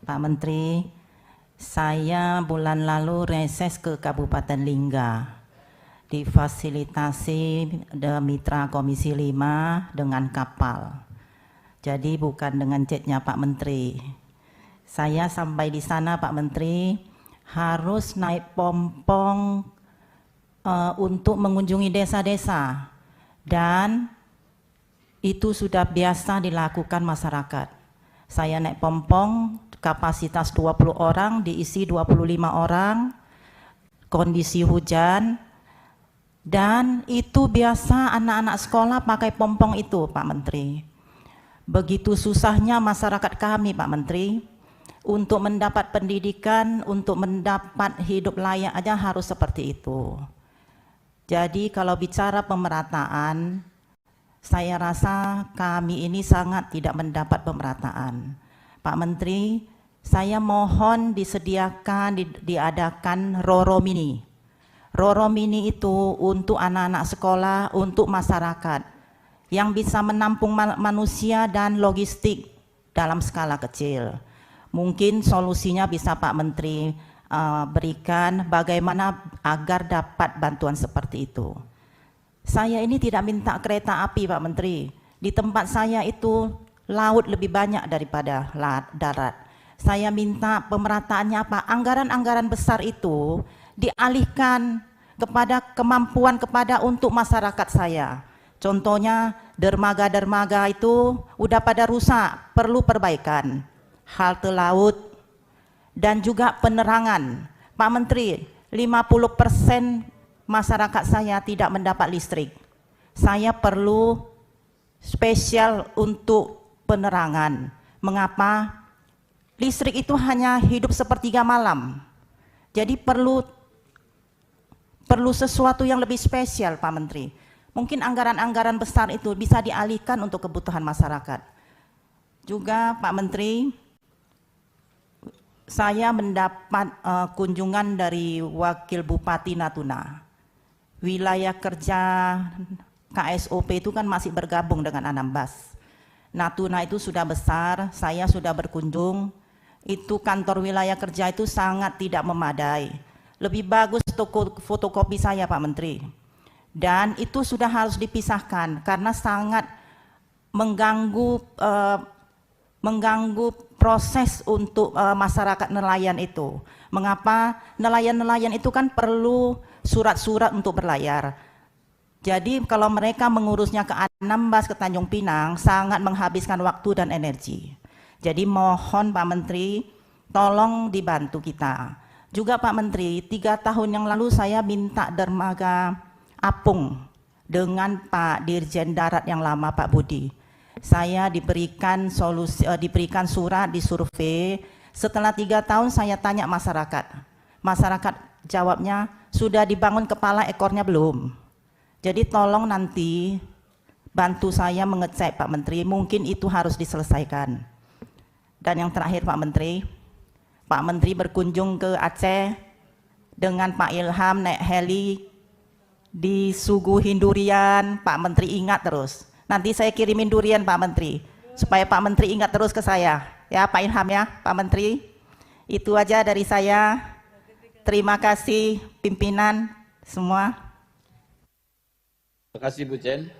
Pak Menteri, saya bulan lalu reses ke Kabupaten Lingga, difasilitasi mitra Komisi 5 dengan kapal. Jadi bukan dengan jetnya Pak Menteri. Saya sampai di sana Pak Menteri harus naik pompong untuk mengunjungi desa-desa, dan itu sudah biasa dilakukan masyarakat. Saya naik pompong, kapasitas 20 orang, diisi 25 orang, kondisi hujan, dan itu biasa anak-anak sekolah pakai pompong itu Pak Menteri. Begitu susahnya masyarakat kami Pak Menteri, untuk mendapat pendidikan, untuk mendapat hidup layak aja harus seperti itu. Jadi kalau bicara pemerataan, saya rasa kami ini sangat tidak mendapat pemerataan. Pak Menteri, saya mohon diadakan Roro Mini. Roro Mini itu untuk anak-anak sekolah, untuk masyarakat yang bisa menampung manusia dan logistik dalam skala kecil. Mungkin solusinya bisa Pak Menteri berikan bagaimana agar dapat bantuan seperti itu. Saya ini tidak minta kereta api Pak Menteri. Di tempat saya itu laut lebih banyak daripada darat. Saya minta pemerataannya apa? Anggaran-anggaran besar itu dialihkan kepada kemampuan untuk masyarakat saya. Contohnya dermaga-dermaga itu udah pada rusak, perlu perbaikan. Halte laut dan juga penerangan. Pak Menteri, 50% masyarakat saya tidak mendapat listrik. Saya perlu spesial untuk penerangan. Mengapa? Listrik itu hanya hidup sepertiga malam. Jadi perlu sesuatu yang lebih spesial Pak Menteri. Mungkin anggaran-anggaran besar itu bisa dialihkan untuk kebutuhan masyarakat. Juga Pak Menteri, saya mendapat kunjungan dari Wakil Bupati Natuna. Wilayah kerja KSOP itu kan masih bergabung dengan Anambas. Natuna itu sudah besar, saya sudah berkunjung. Itu kantor wilayah kerja itu sangat tidak memadai. Lebih bagus toko fotokopi saya Pak Menteri. Dan itu sudah harus dipisahkan karena sangat mengganggu proses untuk masyarakat nelayan itu. Mengapa? Nelayan-nelayan itu kan perlu surat-surat untuk berlayar. Jadi kalau mereka mengurusnya ke Anambas, ke Tanjung Pinang, sangat menghabiskan waktu dan energi. Jadi mohon Pak Menteri, tolong dibantu kita. Juga Pak Menteri, 3 tahun yang lalu saya minta dermaga apung dengan Pak Dirjen Darat yang lama Pak Budi. Saya diberikan surat, disurvei. Setelah 3 tahun saya tanya masyarakat. Masyarakat jawabnya, sudah dibangun kepala ekornya belum. Jadi tolong nanti bantu saya mengecek Pak Menteri, mungkin itu harus diselesaikan. Dan yang terakhir Pak Menteri berkunjung ke Aceh dengan Pak Ilham naik heli, disuguhin durian. Pak Menteri ingat terus. Nanti saya kirimin durian Pak Menteri, supaya Pak Menteri ingat terus ke saya. Ya Pak Ilham ya, Pak Menteri. Itu aja dari saya. Terima kasih pimpinan semua. Terima kasih Bu Chen.